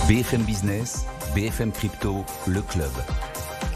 BFM Business, BFM Crypto, le club.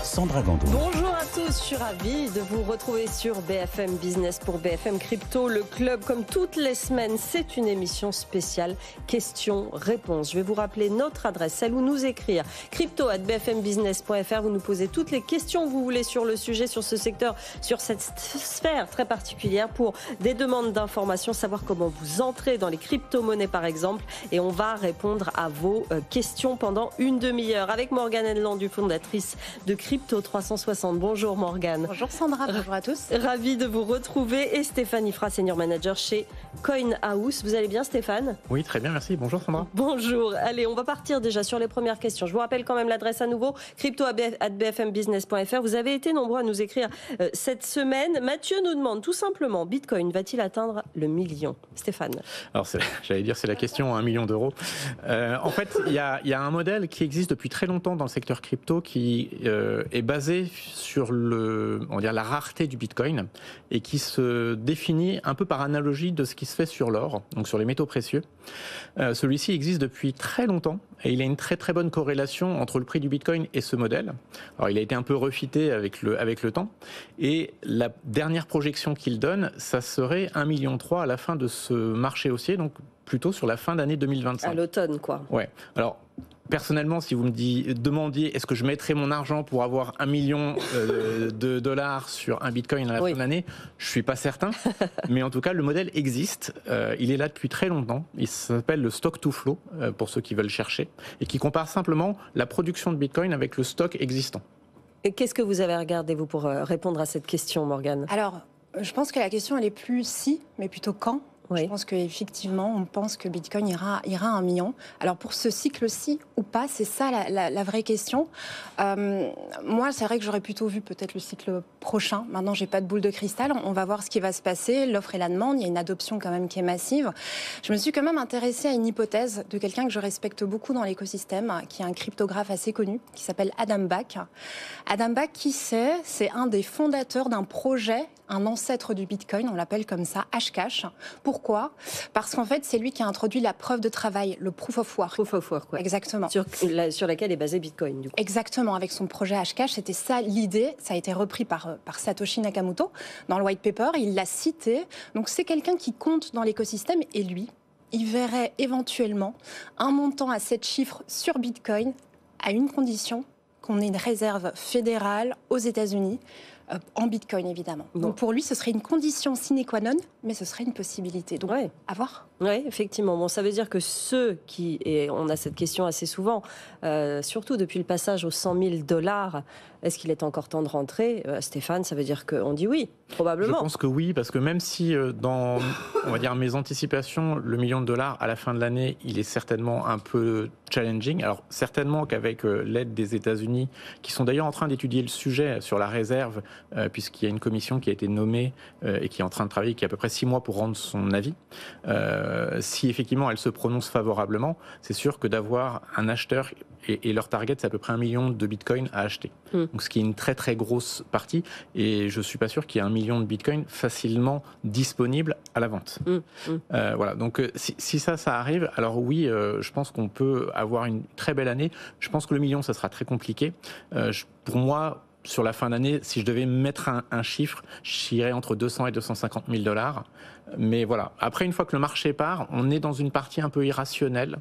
Sandra Gandoin. Bonjour à tous, je suis ravie de vous retrouver sur BFM Business pour BFM Crypto, le club. Comme toutes les semaines, c'est une émission spéciale questions-réponses. Je vais vous rappeler notre adresse, celle où nous écrire crypto@bfmbusiness.fr. Vous nous posez toutes les questions que vous voulez sur le sujet, sur ce secteur, sur cette sphère très particulière pour des demandes d'informations, savoir comment vous entrez dans les crypto-monnaies par exemple. Et on va répondre à vos questions pendant une demi-heure avec Morgane Henneland, fondatrice de Crypto 360. Bonjour Morgane. Bonjour Sandra, bonjour à tous. Ravie de vous retrouver. Et Stéphane Ifra, senior manager chez CoinHouse. Vous allez bien Stéphane? Oui, très bien, merci. Bonjour Sandra. Bonjour. Allez, on va partir déjà sur les premières questions. Je vous rappelle quand même l'adresse à nouveau, crypto@bfmbusiness.fr. Vous avez été nombreux à nous écrire cette semaine. Mathieu nous demande tout simplement, Bitcoin va-t-il atteindre le million? Stéphane. Alors, j'allais dire, c'est la question à 1 million d'euros. En fait, il y a un modèle qui existe depuis très longtemps dans le secteur crypto qui est basé sur la rareté du Bitcoin et qui se définit un peu par analogie de ce qui se fait sur l'or, donc sur les métaux précieux. Celui-ci existe depuis très longtemps et il a une très très bonne corrélation entre le prix du Bitcoin et ce modèle. Alors, il a été un peu refité avec le temps et la dernière projection qu'il donne, ça serait 1,3 million à la fin de ce marché haussier, donc plutôt sur la fin d'année 2025. À l'automne, quoi. Ouais. Alors, personnellement, si vous me demandiez est-ce que je mettrais mon argent pour avoir 1 million de dollars sur un Bitcoin à la fin de l'année, je ne suis pas certain. Mais en tout cas, le modèle existe. Il est là depuis très longtemps. Il s'appelle le stock to flow, pour ceux qui veulent chercher, et qui compare simplement la production de Bitcoin avec le stock existant. Et qu'est-ce que vous avez regardé, vous, pour répondre à cette question, Morgane? Alors, je pense que la question, elle est plus si, mais plutôt quand. Oui. Je pense qu'effectivement, on pense que Bitcoin ira à 1 million. Alors, pour ce cycle-ci ou pas, c'est ça la vraie question. Moi, c'est vrai que j'aurais plutôt vu peut-être le cycle prochain. Maintenant, j'ai pas de boule de cristal. On va voir ce qui va se passer, l'offre et la demande. Il y a une adoption quand même qui est massive. Je me suis quand même intéressée à une hypothèse de quelqu'un que je respecte beaucoup dans l'écosystème, qui est un cryptographe assez connu, qui s'appelle Adam Back. Adam Back, qui c'est? C'est un des fondateurs d'un projet, un ancêtre du Bitcoin, on l'appelle comme ça, Hashcash. Pourquoi? Parce qu'en fait, c'est lui qui a introduit la preuve de travail, le proof of work. Proof of work, ouais. Exactement. Sur laquelle est basé Bitcoin, du coup. Exactement, avec son projet Hashcash, c'était ça l'idée. Ça a été repris par Satoshi Nakamoto dans le white paper, il l'a cité. Donc c'est quelqu'un qui compte dans l'écosystème et lui, il verrait éventuellement un montant à 7 chiffres sur Bitcoin à une condition, qu'on ait une réserve fédérale aux États-Unis, en Bitcoin évidemment. Donc pour lui, ce serait une condition sine qua non, mais ce serait une possibilité. Donc à voir. Oui, effectivement. Bon, ça veut dire que ceux qui, et on a cette question assez souvent, surtout depuis le passage aux 100 000 $, est-ce qu'il est encore temps de rentrer? Stéphane, ça veut dire qu'on dit oui, probablement. Je pense que oui, parce que même si dans, on va dire, mes anticipations, le $1 million à la fin de l'année, il est certainement un peu challenging. Alors certainement qu'avec l'aide des États-Unis, qui sont d'ailleurs en train d'étudier le sujet sur la réserve, puisqu'il y a une commission qui a été nommée et qui est en train de travailler, qui a à peu près 6 mois pour rendre son avis. Si effectivement elle se prononce favorablement, c'est sûr que d'avoir un acheteur, et leur target c'est à peu près 1 million de bitcoin à acheter. Donc ce qui est une très très grosse partie, et je suis pas sûr qu'il y ait 1 million de bitcoin facilement disponible à la vente. Voilà, donc si ça arrive, alors oui, je pense qu'on peut avoir une très belle année. Je pense que le million, ça sera très compliqué. Pour moi, sur la fin d'année, si je devais mettre un chiffre, j'irais entre 200 et 250 000 $. Mais voilà. Après, une fois que le marché part, on est dans une partie un peu irrationnelle.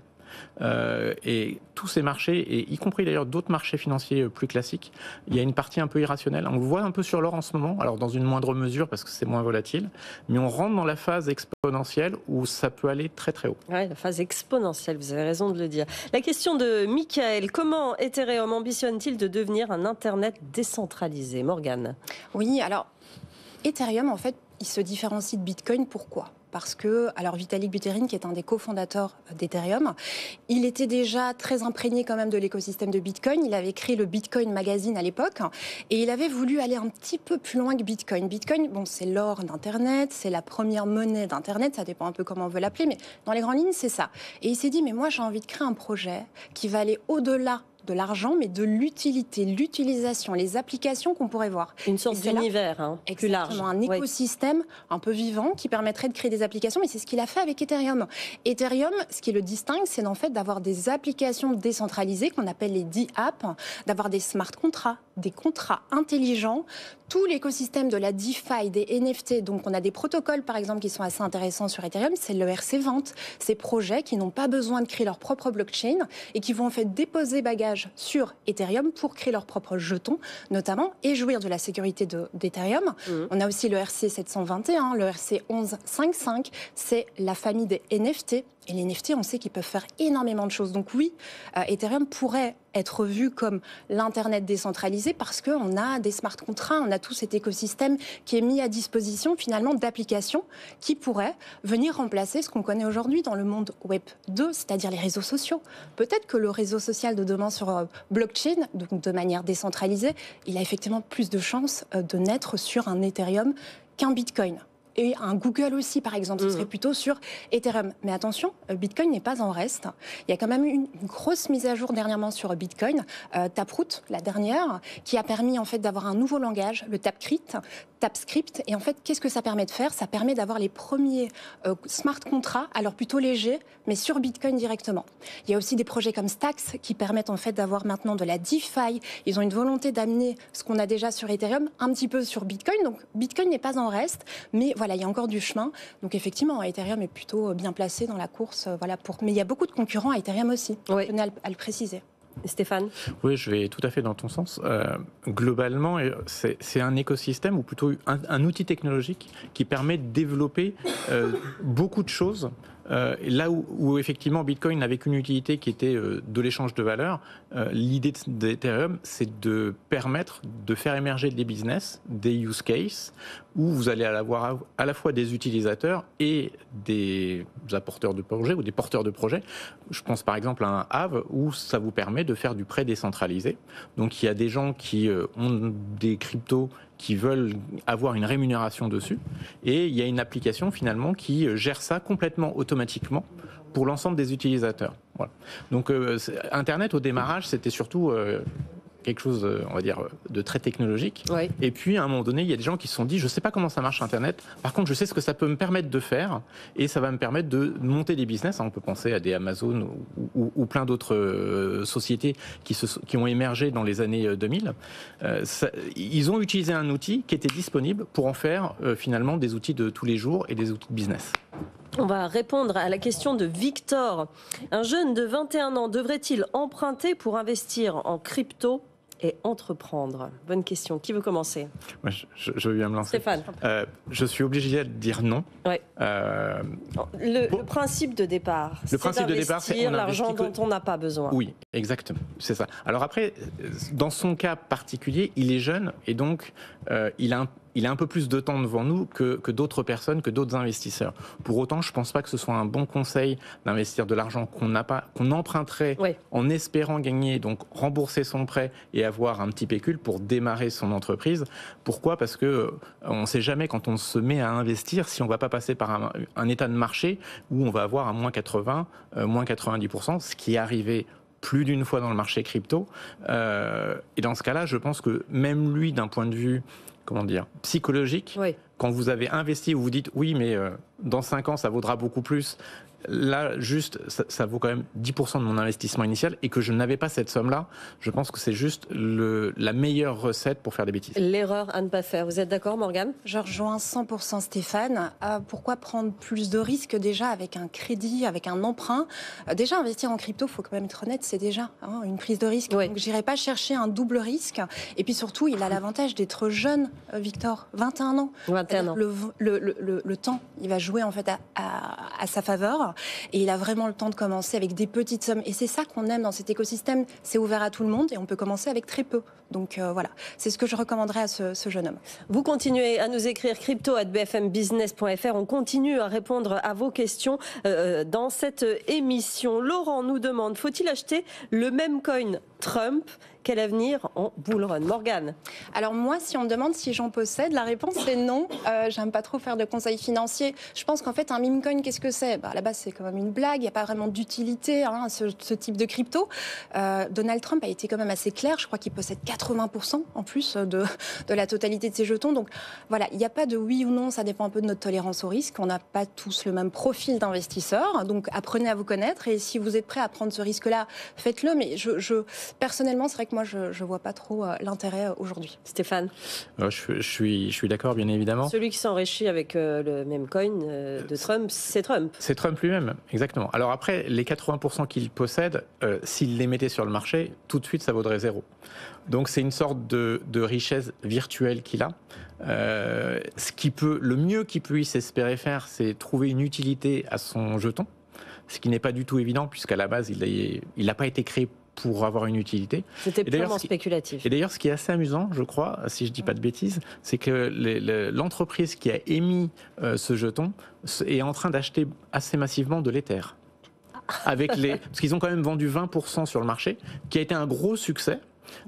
Et tous ces marchés, et y compris d'ailleurs d'autres marchés financiers plus classiques, il y a une partie un peu irrationnelle. On le voit un peu sur l'or en ce moment, alors dans une moindre mesure parce que c'est moins volatile, mais on rentre dans la phase exponentielle où ça peut aller très très haut. Oui, la phase exponentielle, vous avez raison de le dire. La question de Michael, comment Ethereum ambitionne-t-il de devenir un Internet décentralisé? Morgane. Oui, alors Ethereum, en fait, il se différencie de Bitcoin. Pourquoi? Parce que, alors Vitalik Buterin, qui est un des cofondateurs d'Ethereum, il était déjà très imprégné quand même de l'écosystème de Bitcoin. Il avait écrit le Bitcoin Magazine à l'époque et il avait voulu aller un petit peu plus loin que Bitcoin. Bitcoin, bon, c'est l'or d'Internet, c'est la première monnaie d'Internet, ça dépend un peu comment on veut l'appeler, mais dans les grandes lignes, c'est ça. Et il s'est dit, mais moi j'ai envie de créer un projet qui va aller au-delà de l'argent, mais de l'utilité, l'utilisation, les applications qu'on pourrait voir. Une sorte d'univers plus large. Un écosystème un peu vivant qui permettrait de créer des applications, mais c'est ce qu'il a fait avec Ethereum. Ethereum, ce qui le distingue, c'est en fait d'avoir des applications décentralisées qu'on appelle les DApps, d'avoir des smart contracts, des contrats intelligents, tout l'écosystème de la DeFi, des NFT. Donc on a des protocoles par exemple qui sont assez intéressants sur Ethereum, c'est l'ERC20, ces projets qui n'ont pas besoin de créer leur propre blockchain et qui vont en fait déposer bagage sur Ethereum pour créer leurs propres jetons notamment et jouir de la sécurité d'Ethereum. On a aussi le ERC721, le ERC1155, c'est la famille des NFT. Et les NFT, on sait qu'ils peuvent faire énormément de choses. Donc oui, Ethereum pourrait être vu comme l'Internet décentralisé parce qu'on a des smart contracts, on a tout cet écosystème qui est mis à disposition finalement d'applications qui pourraient venir remplacer ce qu'on connaît aujourd'hui dans le monde Web 2, c'est-à-dire les réseaux sociaux. Peut-être que le réseau social de demain sur blockchain, donc de manière décentralisée, il a effectivement plus de chances de naître sur un Ethereum qu'un Bitcoin. Et un Google aussi, par exemple, ce serait plutôt sur Ethereum. Mais attention, Bitcoin n'est pas en reste. Il y a quand même eu une grosse mise à jour dernièrement sur Bitcoin, Taproot, la dernière, qui a permis en fait d'avoir un nouveau langage, le TapScript. Et en fait, qu'est-ce que ça permet de faire ? Ça permet d'avoir les premiers smart contracts, alors plutôt légers, mais sur Bitcoin directement. Il y a aussi des projets comme Stacks qui permettent en fait d'avoir maintenant de la DeFi. Ils ont une volonté d'amener ce qu'on a déjà sur Ethereum un petit peu sur Bitcoin. Donc Bitcoin n'est pas en reste, mais voilà, il y a encore du chemin. Donc effectivement, Ethereum est plutôt bien placé dans la course. Mais il y a beaucoup de concurrents à Ethereum aussi. Je tenais à le préciser. Stéphane ? Oui, je vais tout à fait dans ton sens. Globalement, c'est un écosystème ou plutôt un outil technologique qui permet de développer beaucoup de choses. Là où effectivement Bitcoin n'avait qu'une utilité qui était de l'échange de valeurs, l'idée d'Ethereum, c'est de permettre de faire émerger des business, des use cases, où vous allez avoir à la fois des utilisateurs et des apporteurs de projets ou des porteurs de projets. Je pense par exemple à un Aave où ça vous permet de faire du prêt décentralisé. Donc il y a des gens qui ont des cryptos qui veulent avoir une rémunération dessus. Et il y a une application finalement qui gère ça complètement automatiquement pour l'ensemble des utilisateurs. Voilà. Donc Internet au démarrage, c'était surtout quelque chose, on va dire, de très technologique. Oui. Et puis, à un moment donné, il y a des gens qui se sont dit, je ne sais pas comment ça marche Internet, par contre, je sais ce que ça peut me permettre de faire, et ça va me permettre de monter des business. On peut penser à des Amazon ou plein d'autres sociétés qui ont émergé dans les années 2000. Ils ont utilisé un outil qui était disponible pour en faire, finalement, des outils de tous les jours et des outils de business. On va répondre à la question de Victor. Un jeune de 21 ans devrait-il emprunter pour investir en crypto et entreprendre ? Bonne question. Qui veut commencer ? Moi, je veux bien me lancer. Stéphane. Je suis obligé de dire non. Ouais. Le principe de départ, c'est d'investir l'argent dont on n'a pas besoin. Oui, exactement. C'est ça. Alors après, dans son cas particulier, il est jeune et donc il a un peu plus de temps devant nous que d'autres personnes, que d'autres investisseurs. Pour autant, je ne pense pas que ce soit un bon conseil d'investir de l'argent qu'on n'a pas, qu'on emprunterait en espérant gagner, donc rembourser son prêt et avoir un petit pécule pour démarrer son entreprise. Pourquoi ? Parce que on ne sait jamais quand on se met à investir si on ne va pas passer par un état de marché où on va avoir un moins 80, moins 90%, ce qui est arrivé plus d'une fois dans le marché crypto. Et dans ce cas-là, je pense que même lui, d'un point de vue psychologique, quand vous avez investi, vous vous dites oui, mais dans 5 ans, ça vaudra beaucoup plus. Là, juste, ça vaut quand même 10% de mon investissement initial et que je n'avais pas cette somme-là, je pense que c'est juste la meilleure recette pour faire des bêtises. L'erreur à ne pas faire. Vous êtes d'accord, Morgane ? Je rejoins 100% Stéphane. Pourquoi prendre plus de risques déjà avec un crédit, avec un emprunt ? Déjà, investir en crypto, il faut quand même être honnête, c'est déjà une prise de risque. Donc, je n'irai pas chercher un double risque. Et puis surtout, il a l'avantage d'être jeune, Victor, 21 ans. 21 ans. Le temps, il va jouer en fait à sa faveur. Et il a vraiment le temps de commencer avec des petites sommes. Et c'est ça qu'on aime dans cet écosystème. C'est ouvert à tout le monde et on peut commencer avec très peu. Donc voilà, c'est ce que je recommanderais à ce jeune homme. Vous continuez à nous écrire crypto@bfmbusiness.fr. On continue à répondre à vos questions dans cette émission. Laurent nous demande, faut-il acheter le même coin Trump ? Quel avenir en bull run ? Morgane ? Alors moi, si on me demande si j'en possède, la réponse est non. J'aime pas trop faire de conseils financiers. Je pense qu'en fait, un meme coin, qu'est-ce que c'est ? À la base, c'est quand même une blague, il n'y a pas vraiment d'utilité ce type de crypto. Donald Trump a été quand même assez clair, je crois qu'il possède 80% en plus de la totalité de ses jetons. Donc voilà, il n'y a pas de oui ou non, ça dépend un peu de notre tolérance au risque. On n'a pas tous le même profil d'investisseur, donc apprenez à vous connaître et si vous êtes prêt à prendre ce risque-là, faites-le. Mais personnellement, c'est vrai que moi, je ne vois pas trop l'intérêt aujourd'hui. Stéphane, je suis d'accord, bien évidemment. Celui qui s'enrichit avec le même coin de Trump, c'est Trump. C'est Trump lui-même, exactement. Alors après, les 80% qu'il possède, s'il les mettait sur le marché, tout de suite, ça vaudrait zéro. Donc c'est une sorte de richesse virtuelle qu'il a. Le mieux qu'il puisse espérer faire, c'est trouver une utilité à son jeton, ce qui n'est pas du tout évident, puisqu'à la base, il n'a pas été créé pour avoir une utilité. C'était purement spéculatif. Et d'ailleurs, ce qui est assez amusant, je crois, si je ne dis pas de bêtises, c'est que l'entreprise qui a émis ce jeton est en train d'acheter assez massivement de l'Ether. Parce qu'ils ont quand même vendu 20% sur le marché, qui a été un gros succès.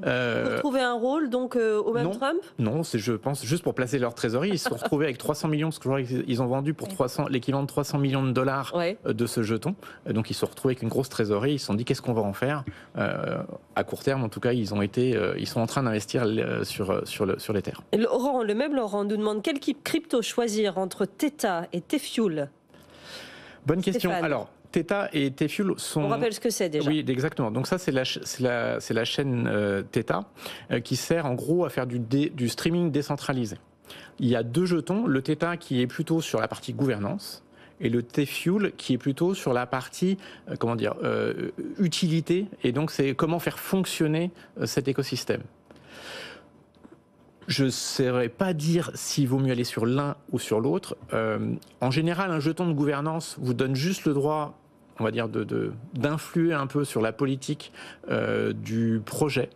Pour trouver un rôle donc au même Trump ? Non, c'est, je pense, juste pour placer leur trésorerie. Ils se sont retrouvés avec 300 millions, parce que je crois qu'ils ont vendu pour l'équivalent de 300 millions de dollars de ce jeton. Donc ils se sont retrouvés avec une grosse trésorerie. Ils se sont dit qu'est-ce qu'on va en faire. À court terme, en tout cas, ils sont en train d'investir sur l'Ether. Laurent nous demande quelle crypto choisir entre Theta et T-Fuel. Bonne question. Stéphane. Alors, Theta et T-Fuel sont... On rappelle ce que c'est déjà. Oui, exactement. Donc ça, c'est la chaîne Theta qui sert en gros à faire du streaming décentralisé. Il y a deux jetons, le Theta qui est plutôt sur la partie gouvernance et le T-Fuel qui est plutôt sur la partie utilité, et donc c'est comment faire fonctionner cet écosystème. Je ne saurais pas dire s'il vaut mieux aller sur l'un ou sur l'autre. En général, un jeton de gouvernance vous donne juste le droit, on va dire, d'influer un peu sur la politique du projet,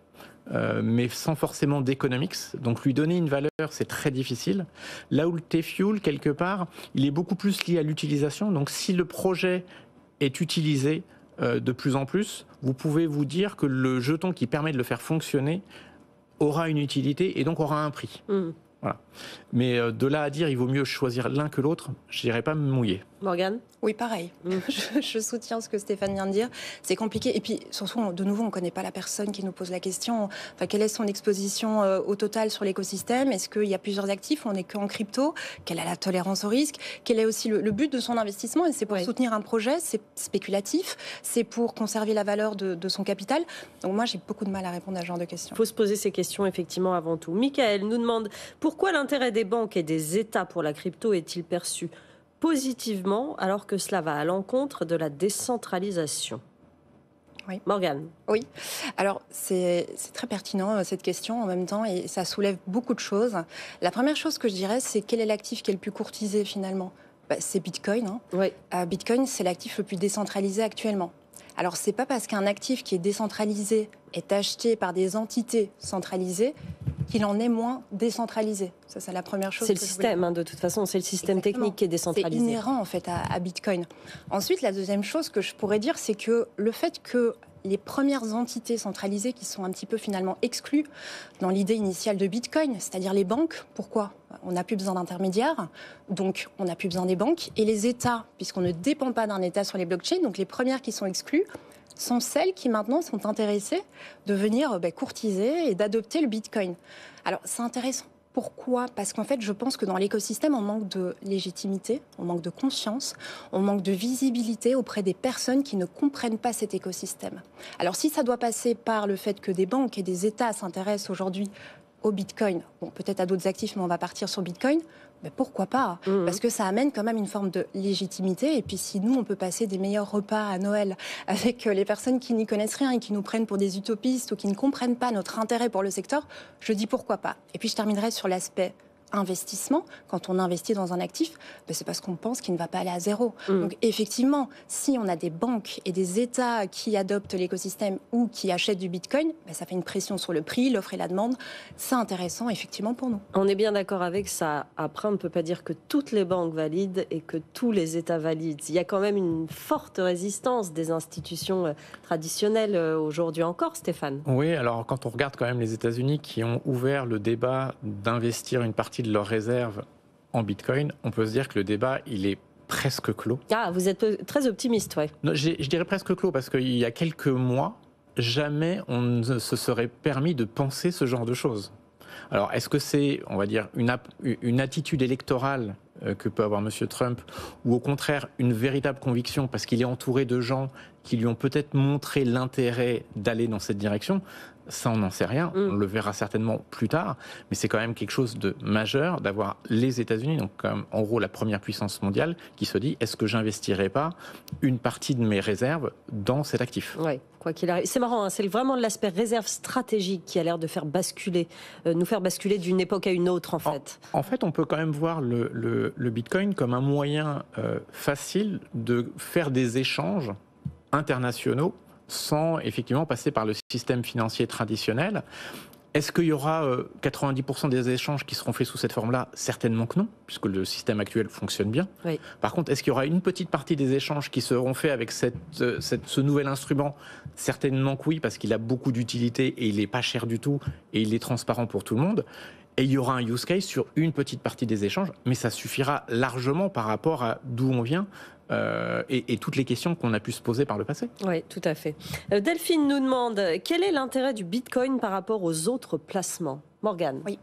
mais sans forcément d'économics. Donc lui donner une valeur, c'est très difficile. Là où le T-Fuel, quelque part, il est beaucoup plus lié à l'utilisation. Donc si le projet est utilisé de plus en plus, vous pouvez vous dire que le jeton qui permet de le faire fonctionner aura une utilité et donc aura un prix. Voilà. Mais de là à dire il vaut mieux choisir l'un que l'autre, je n'irais pas me mouiller. Morgane ? Oui, pareil. Je soutiens ce que Stéphane vient de dire. C'est compliqué. Et puis, surtout, de nouveau, on ne connaît pas la personne qui nous pose la question. Enfin, quelle est son exposition au total sur l'écosystème ? Est-ce qu'il y a plusieurs actifs ? On n'est qu'en crypto. Quelle est la tolérance au risque ? Quel est aussi le but de son investissement ? Et c'est pour soutenir un projet, c'est spéculatif, c'est pour conserver la valeur de son capital. Donc moi, j'ai beaucoup de mal à répondre à ce genre de questions. Il faut se poser ces questions, effectivement, avant tout. Michael nous demande pourquoi l'intérêt des banques et des États pour la crypto est-il perçu positivement, alors que cela va à l'encontre de la décentralisation. Oui. Morgane. Oui, alors c'est très pertinent cette question en même temps et ça soulève beaucoup de choses. La première chose que je dirais, c'est quel est l'actif qui est le plus courtisé finalement ? C'est Bitcoin. Oui. Bitcoin, c'est l'actif le plus décentralisé actuellement. Alors, c'est pas parce qu'un actif qui est décentralisé est acheté par des entités centralisées qu'il en est moins décentralisé. Ça, c'est la première chose. C'est le système, de toute façon, c'est le système technique qui est décentralisé. C'est inhérent, en fait, à Bitcoin. Ensuite, la deuxième chose que je pourrais dire, c'est que le fait que les premières entités centralisées qui sont un petit peu finalement exclues dans l'idée initiale de Bitcoin, c'est-à-dire les banques. Pourquoi ? On n'a plus besoin d'intermédiaires, donc on n'a plus besoin des banques. Et les États, puisqu'on ne dépend pas d'un État sur les blockchains, donc les premières qui sont exclues sont celles qui maintenant sont intéressées de venir courtiser et d'adopter le Bitcoin. Alors c'est intéressant. Pourquoi ? Parce qu'en fait, je pense que dans l'écosystème, on manque de légitimité, on manque de conscience, on manque de visibilité auprès des personnes qui ne comprennent pas cet écosystème. Alors si ça doit passer par le fait que des banques et des États s'intéressent aujourd'hui au Bitcoin, bon, peut-être à d'autres actifs, mais on va partir sur Bitcoin, mais pourquoi pas ? Parce que ça amène quand même une forme de légitimité. Et puis si nous, on peut passer des meilleurs repas à Noël avec les personnes qui n'y connaissent rien et qui nous prennent pour des utopistes ou qui ne comprennent pas notre intérêt pour le secteur, je dis pourquoi pas. Et puis je terminerai sur l'aspect investissement. Quand on investit dans un actif, c'est parce qu'on pense qu'il ne va pas aller à zéro. Donc effectivement, si on a des banques et des États qui adoptent l'écosystème ou qui achètent du Bitcoin, ça fait une pression sur le prix, l'offre et la demande. C'est intéressant effectivement pour nous. On est bien d'accord avec ça. Après, on ne peut pas dire que toutes les banques valident et que tous les États valident. Il y a quand même une forte résistance des institutions traditionnelles aujourd'hui encore, Stéphane. Oui, alors quand on regarde quand même les États-Unis qui ont ouvert le débat d'investir une partie de leurs réserves en Bitcoin, on peut se dire que le débat, il est presque clos. Ah, vous êtes très optimiste, ouais. Non, je dirais presque clos parce qu'il y a quelques mois, jamais on ne se serait permis de penser ce genre de choses. Alors, est-ce que c'est, on va dire, une attitude électorale que peut avoir M. Trump, ou au contraire une véritable conviction parce qu'il est entouré de gens qui lui ont peut-être montré l'intérêt d'aller dans cette direction? Ça, on n'en sait rien. On le verra certainement plus tard. Mais c'est quand même quelque chose de majeur d'avoir les États-Unis, donc en gros la première puissance mondiale, qui se dit, est-ce que j'investirais pas une partie de mes réserves dans cet actif? Oui, quoi qu'il arrive. C'est marrant, hein, c'est vraiment l'aspect réserve stratégique qui a l'air de faire basculer, nous faire basculer d'une époque à une autre, en fait. En fait, on peut quand même voir le Bitcoin comme un moyen facile de faire des échanges internationaux sans effectivement passer par le système financier traditionnel. Est-ce qu'il y aura 90% des échanges qui seront faits sous cette forme-là? Certainement que non, puisque le système actuel fonctionne bien. Oui. Par contre, est-ce qu'il y aura une petite partie des échanges qui seront faits avec ce nouvel instrument? Certainement que oui, parce qu'il a beaucoup d'utilité et il n'est pas cher du tout et il est transparent pour tout le monde. Et il y aura un use case sur une petite partie des échanges, mais ça suffira largement par rapport à d'où on vient et toutes les questions qu'on a pu se poser par le passé. Oui, tout à fait. Delphine nous demande, quel est l'intérêt du Bitcoin par rapport aux autres placements? Morgane. Oui.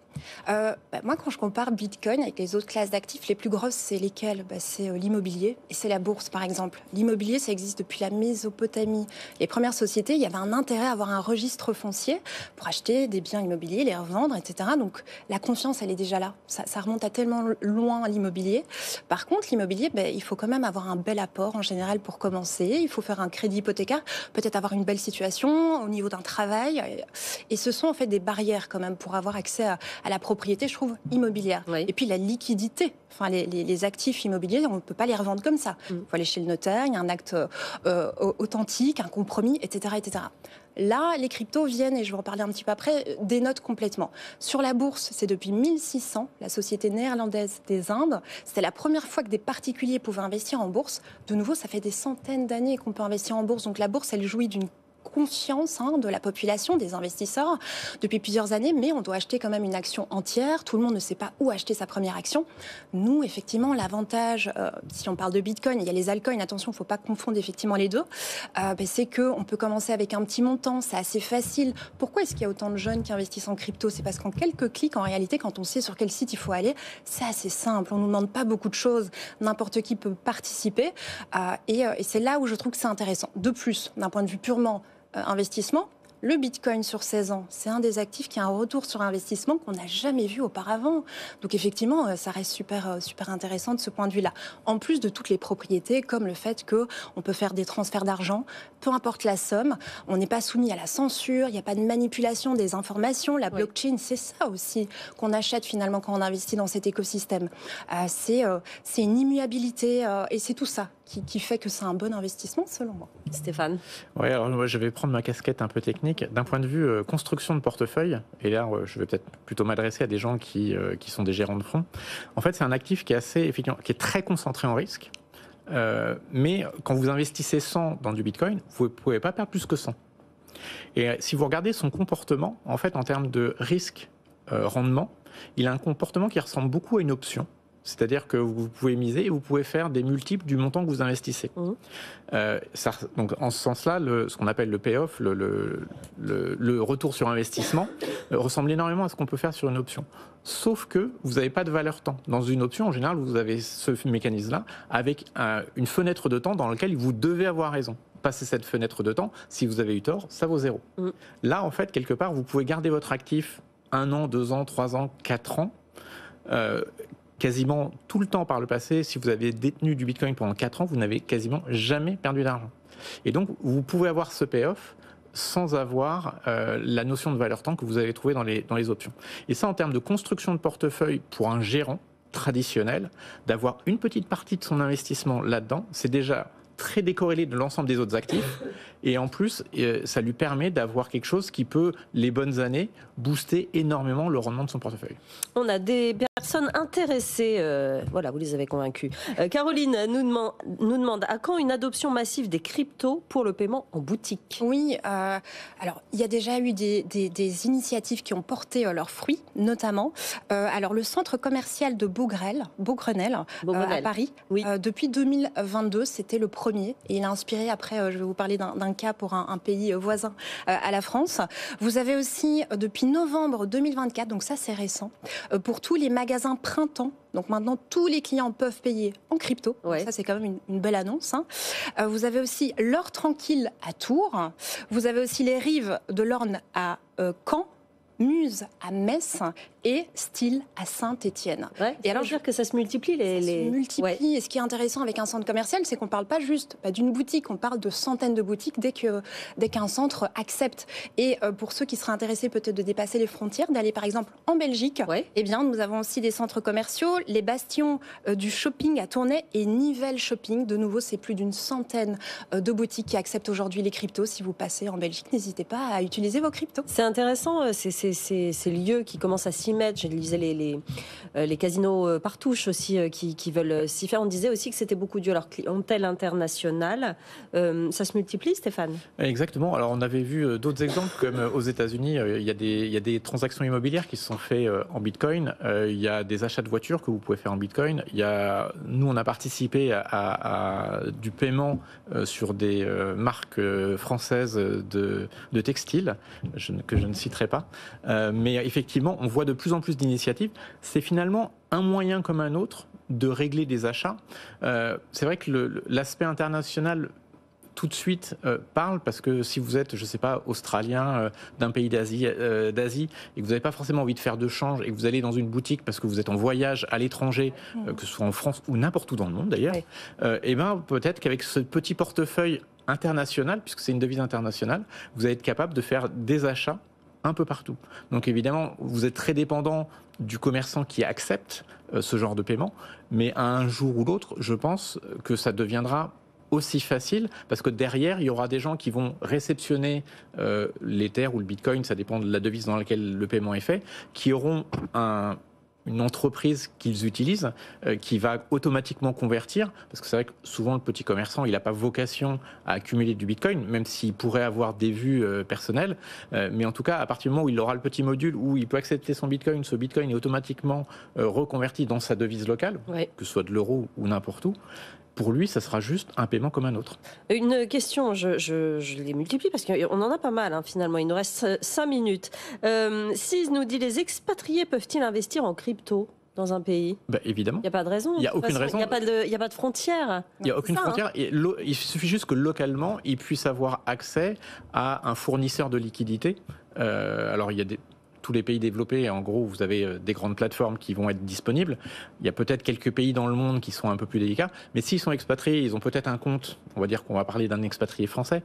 Moi, quand je compare Bitcoin avec les autres classes d'actifs, les plus grosses, c'est lesquelles? C'est l'immobilier et c'est la bourse, par exemple. L'immobilier, ça existe depuis la Mésopotamie. Les premières sociétés, il y avait un intérêt à avoir un registre foncier pour acheter des biens immobiliers, les revendre, etc. Donc, la confiance, elle est déjà là. Ça remonte à tellement loin, l'immobilier. Par contre, l'immobilier, il faut quand même avoir un bel apport, en général, pour commencer. Il faut faire un crédit hypothécaire, peut-être avoir une belle situation au niveau d'un travail. Et ce sont, en fait, des barrières, quand même, pour avoir accès à la propriété, je trouve, immobilière. Oui. Et puis la liquidité. Enfin, les actifs immobiliers, on ne peut pas les revendre comme ça. Il faut aller chez le notaire, il y a un acte authentique, un compromis, etc., etc. Là, les cryptos viennent, et je vais en parler un petit peu après, dénotent complètement. Sur la bourse, c'est depuis 1600, la société néerlandaise des Indes. C'était la première fois que des particuliers pouvaient investir en bourse. De nouveau, ça fait des centaines d'années qu'on peut investir en bourse. Donc la bourse, elle jouit d'une confiance de la population, des investisseurs, depuis plusieurs années, mais on doit acheter quand même une action entière. Tout le monde ne sait pas où acheter sa première action. Nous, effectivement, l'avantage, si on parle de Bitcoin, il y a les altcoins, attention, il ne faut pas confondre effectivement les deux, c'est qu'on peut commencer avec un petit montant, c'est assez facile. Pourquoi est-ce qu'il y a autant de jeunes qui investissent en crypto? C'est parce qu'en quelques clics, en réalité, quand on sait sur quel site il faut aller, c'est assez simple. On ne nous demande pas beaucoup de choses. N'importe qui peut participer. Et c'est là où je trouve que c'est intéressant. De plus, d'un point de vue purement investissement, le Bitcoin sur 16 ans, c'est un des actifs qui a un retour sur investissement qu'on n'a jamais vu auparavant. Donc effectivement, ça reste super intéressant de ce point de vue-là. En plus de toutes les propriétés, comme le fait qu'on peut faire des transferts d'argent, peu importe la somme, on n'est pas soumis à la censure, il n'y a pas de manipulation des informations. La blockchain, c'est ça aussi qu'on achète finalement quand on investit dans cet écosystème. C'est une immuabilité et c'est tout ça qui fait que c'est un bon investissement selon moi. Stéphane. Oui, alors moi je vais prendre ma casquette un peu technique. D'un point de vue construction de portefeuille, et là je vais peut-être plutôt m'adresser à des gens qui sont des gérants de fonds. En fait, c'est un actif qui est effectivement, qui est très concentré en risque. Mais quand vous investissez 100 dans du Bitcoin, vous ne pouvez pas perdre plus que 100. Et si vous regardez son comportement, en fait, en termes de risque-rendement, il a un comportement qui ressemble beaucoup à une option. C'est-à-dire que vous pouvez miser et vous pouvez faire des multiples du montant que vous investissez. Donc, en ce sens-là, ce qu'on appelle le payoff, le retour sur investissement, ressemble énormément à ce qu'on peut faire sur une option. Sauf que vous n'avez pas de valeur temps. Dans une option, en général, vous avez ce mécanisme-là avec une fenêtre de temps dans laquelle vous devez avoir raison. Passer cette fenêtre de temps, si vous avez eu tort, ça vaut 0. Là, en fait, quelque part, vous pouvez garder votre actif 1 an, 2 ans, 3 ans, 4 ans. Quasiment tout le temps par le passé, si vous avez détenu du Bitcoin pendant 4 ans, vous n'avez quasiment jamais perdu d'argent. Et donc, vous pouvez avoir ce payoff sans avoir la notion de valeur temps que vous avez trouvée dans les options. Et ça, en termes de construction de portefeuille pour un gérant traditionnel, d'avoir une petite partie de son investissement là-dedans, c'est déjà très décorrélé de l'ensemble des autres actifs. Et en plus, ça lui permet d'avoir quelque chose qui peut, les bonnes années, booster énormément le rendement de son portefeuille. On a des personnes personnes intéressées. Voilà, vous les avez convaincus. Caroline nous demande à quand une adoption massive des cryptos pour le paiement en boutique? Oui, alors il y a déjà eu des initiatives qui ont porté leurs fruits, notamment. Alors le centre commercial de Beaugrenelle. À Paris, oui. Depuis 2022, c'était le premier. Et il a inspiré, après, je vais vous parler d'un cas pour un pays voisin à la France. Vous avez aussi, depuis novembre 2024, donc ça c'est récent, pour tous les magasins printemps. Donc maintenant, tous les clients peuvent payer en crypto. Ouais. Ça, c'est quand même une belle annonce. Hein. Vous avez aussi l'Or Tranquille à Tours. Vous avez aussi les Rives de l'Orne à Caen. Muse à Metz et Style à Saint-Étienne. Ouais, et alors, je veux dire que ça se multiplie. Ça se multiplie. Ouais. Et ce qui est intéressant avec un centre commercial, c'est qu'on ne parle pas juste d'une boutique, on parle de centaines de boutiques dès qu'un centre accepte. Et pour ceux qui seraient intéressés peut-être de dépasser les frontières, d'aller par exemple en Belgique, eh bien, nous avons aussi des centres commerciaux, les bastions du shopping à Tournai et Nivelles Shopping. De nouveau, c'est plus d'une centaine de boutiques qui acceptent aujourd'hui les cryptos. Si vous passez en Belgique, n'hésitez pas à utiliser vos cryptos. C'est intéressant, ces lieux qui commencent à s'y mettre. Je lisais les casinos Partouche aussi qui veulent s'y faire. On disait aussi que c'était beaucoup dû à leur clientèle internationale. Ça se multiplie, Stéphane? Exactement. Alors on avait vu d'autres exemples comme aux États-Unis, il y a des transactions immobilières qui se sont faites en Bitcoin. Il y a des achats de voitures que vous pouvez faire en Bitcoin. Nous, on a participé à du paiement sur des marques françaises de textiles que je ne citerai pas. Mais effectivement, on voit de plus en plus d'initiatives. C'est finalement un moyen comme un autre de régler des achats. C'est vrai que l'aspect international tout de suite parle, parce que si vous êtes, je ne sais pas, australien d'un pays d'Asie et que vous n'avez pas forcément envie de faire de change et que vous allez dans une boutique parce que vous êtes en voyage à l'étranger, que ce soit en France ou n'importe où dans le monde d'ailleurs, et ben peut-être qu'avec ce petit portefeuille international, puisque c'est une devise internationale, vous allez être capable de faire des achats un peu partout. Donc évidemment, vous êtes très dépendant du commerçant qui accepte ce genre de paiement, mais à un jour ou l'autre, je pense que ça deviendra aussi facile, parce que derrière, il y aura des gens qui vont réceptionner l'Ether ou le Bitcoin, ça dépend de la devise dans laquelle le paiement est fait, qui auront une entreprise qu'ils utilisent qui va automatiquement convertir, parce que c'est vrai que souvent le petit commerçant il n'a pas vocation à accumuler du Bitcoin, même s'il pourrait avoir des vues personnelles, mais en tout cas à partir du moment où il aura le petit module où il peut accepter son Bitcoin, ce Bitcoin est automatiquement reconverti dans sa devise locale, que ce soit de l'euro ou n'importe où. Pour lui, ça sera juste un paiement comme un autre. Une question, je les multiplie parce qu'on en a pas mal finalement. Il nous reste 5 minutes. Sis nous dit, les expatriés peuvent-ils investir en crypto dans un pays? Évidemment. Il n'y a pas de raison. Il n'y a aucune raison. Il n'y a pas de frontière. Il n'y a aucune frontière. Il suffit juste que localement, ils puissent avoir accès à un fournisseur de liquidités. Alors, il y a tous les pays développés, en gros, vous avez des grandes plateformes qui vont être disponibles. Il y a peut-être quelques pays dans le monde qui sont un peu plus délicats, mais s'ils sont expatriés, ils ont peut-être un compte, on va dire qu'on va parler d'un expatrié français,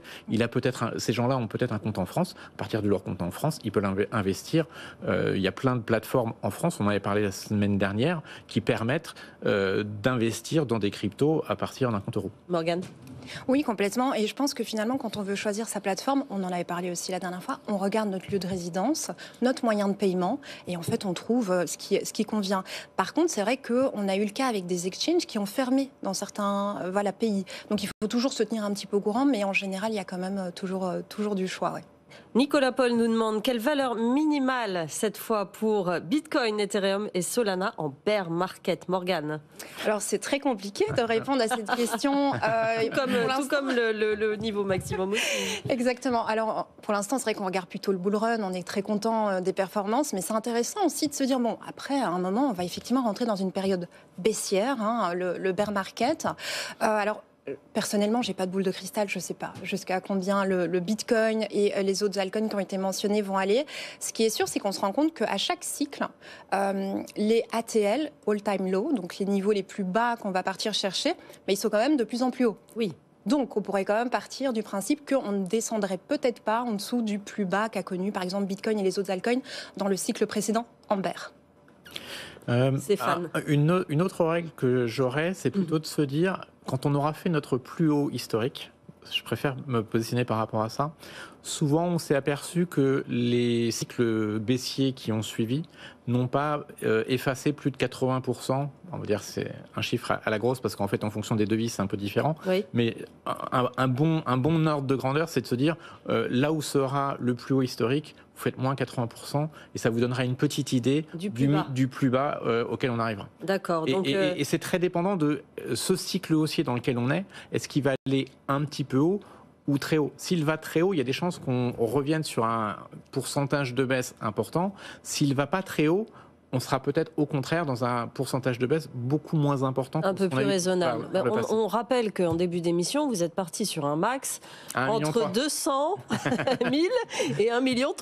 ces gens-là ont peut-être un compte en France. À partir de leur compte en France, ils peuvent investir. Il y a plein de plateformes en France, on en avait parlé la semaine dernière, qui permettent d'investir dans des cryptos à partir d'un compte euro. Morgane? Oui, complètement. Et je pense que finalement, quand on veut choisir sa plateforme, on en avait parlé aussi la dernière fois, on regarde notre lieu de résidence, notre moyen de paiement, et en fait, on trouve ce qui convient. Par contre, c'est vrai qu'on a eu le cas avec des exchanges qui ont fermé dans certains pays. Donc, il faut toujours se tenir un petit peu au courant, mais en général, il y a quand même toujours du choix. Ouais. Nicolas Paul nous demande quelle valeur minimale cette fois pour Bitcoin, Ethereum et Solana en bear market. Morgane? Alors c'est très compliqué de répondre à cette question. Tout comme le niveau maximum aussi. Exactement. Alors pour l'instant c'est vrai qu'on regarde plutôt le bull run, on est très content des performances, mais c'est intéressant aussi de se dire bon après à un moment on va effectivement rentrer dans une période baissière, le bear market. Personnellement, j'ai pas de boule de cristal, je sais pas jusqu'à combien le Bitcoin et les autres altcoins qui ont été mentionnés vont aller. Ce qui est sûr, c'est qu'on se rend compte qu'à chaque cycle, les ATL, all-time low, donc les niveaux les plus bas qu'on va partir chercher, mais ils sont quand même de plus en plus hauts. Oui. Donc, on pourrait quand même partir du principe qu'on ne descendrait peut-être pas en dessous du plus bas qu'a connu, par exemple, Bitcoin et les autres altcoins dans le cycle précédent en bear. Une autre règle que j'aurais, c'est plutôt de se dire, quand on aura fait notre plus haut historique, je préfère me positionner par rapport à ça, souvent on s'est aperçu que les cycles baissiers qui ont suivi n'ont pas effacé plus de 80%. On va dire c'est un chiffre à la grosse parce qu'en fait, en fonction des devises, c'est un peu différent. Oui. Mais un bon ordre de grandeur, c'est de se dire là où sera le plus haut historique, vous faites moins 80% et ça vous donnera une petite idée du plus bas auquel on arrivera. D'accord. Et c'est très dépendant de ce cycle haussier dans lequel on est. Est-ce qu'il va aller un petit peu haut ou très haut? S'il va très haut, il y a des chances qu'on revienne sur un pourcentage de baisse important. S'il ne va pas très haut, on sera peut-être au contraire dans un pourcentage de baisse beaucoup moins important. Un peu plus raisonnable. On rappelle qu'en début d'émission, vous êtes parti sur un max entre 200 000 et 1,3 million.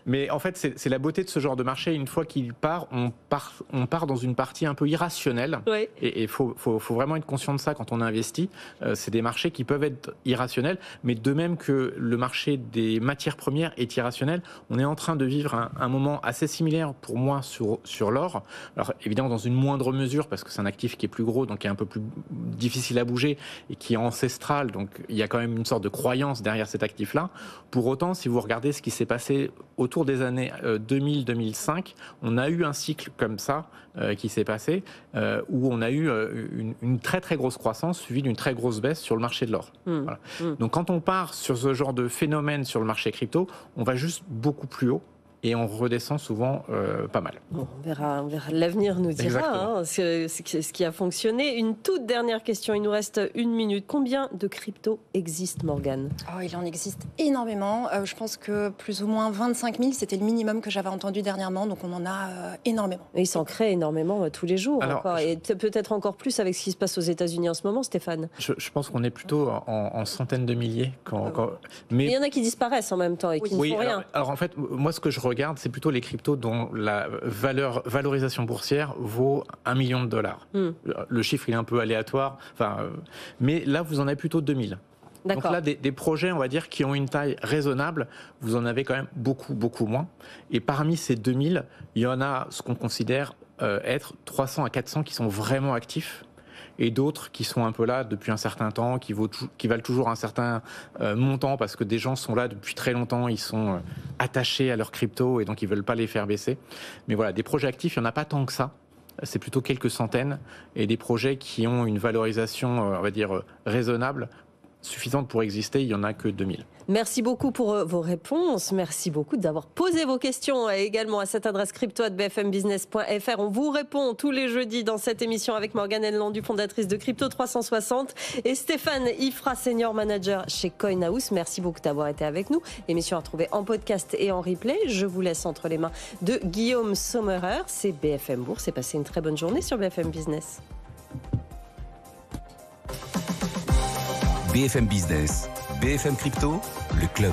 Mais en fait, c'est la beauté de ce genre de marché. Une fois qu'il part, on part dans une partie un peu irrationnelle. Oui. Et il faut vraiment être conscient de ça quand on investit. C'est des marchés qui peuvent être irrationnels, mais de même que le marché des matières premières est irrationnel, on est en train de vivre un moment assez similaire pour moi sur l'or. Alors évidemment dans une moindre mesure parce que c'est un actif qui est plus gros, donc qui est un peu plus difficile à bouger et qui est ancestral, donc il y a quand même une sorte de croyance derrière cet actif-là. Pour autant, si vous regardez ce qui s'est passé autour des années 2000-2005, on a eu un cycle comme ça qui s'est passé où on a eu une très très grosse croissance suivie d'une très grosse baisse sur le marché de l'or. Voilà. Donc quand on part sur ce genre de phénomène sur le marché crypto, on va juste beaucoup plus haut. Et on redescend souvent pas mal. Bon, on verra. L'avenir nous dira ce qui a fonctionné. Une toute dernière question, il nous reste 1 minute. Combien de cryptos existent, Morgane ? Il en existe énormément. Je pense que plus ou moins 25 000, c'était le minimum que j'avais entendu dernièrement. Donc on en a énormément. Et il s'en crée énormément tous les jours. Et peut-être encore plus avec ce qui se passe aux États-Unis en ce moment, Stéphane. Je pense qu'on est plutôt en centaines de milliers. Mais il y en a qui disparaissent en même temps et qui ne font rien. Alors en fait, moi ce que je regarde, c'est plutôt les cryptos dont la valorisation boursière vaut $1 million. Le chiffre il est un peu aléatoire, mais là vous en avez plutôt 2000. Donc là, des projets, on va dire, qui ont une taille raisonnable, vous en avez quand même beaucoup, beaucoup moins. Et parmi ces 2000, il y en a ce qu'on considère être 300 à 400 qui sont vraiment actifs. Et d'autres qui sont un peu là depuis un certain temps, qui valent toujours un certain montant parce que des gens sont là depuis très longtemps, ils sont attachés à leurs cryptos et donc ils ne veulent pas les faire baisser. Mais voilà, des projets actifs, il n'y en a pas tant que ça. C'est plutôt quelques centaines. Et des projets qui ont une valorisation, on va dire, raisonnable, suffisante pour exister, il n'y en a que 2000. Merci beaucoup pour vos réponses. Merci beaucoup d'avoir posé vos questions également à cette adresse crypto@bfmbusiness.fr. On vous répond tous les jeudis dans cette émission avec Morgane Henneland, fondatrice de Crypto 360 et Stéphane Ifra, senior manager chez Coinhouse. Merci beaucoup d'avoir été avec nous. L'émission à retrouver en podcast et en replay. Je vous laisse entre les mains de Guillaume Sommerer. C'est BFM Bourse. Et passez une très bonne journée sur BFM Business. BFM Business, BFM Crypto, le club.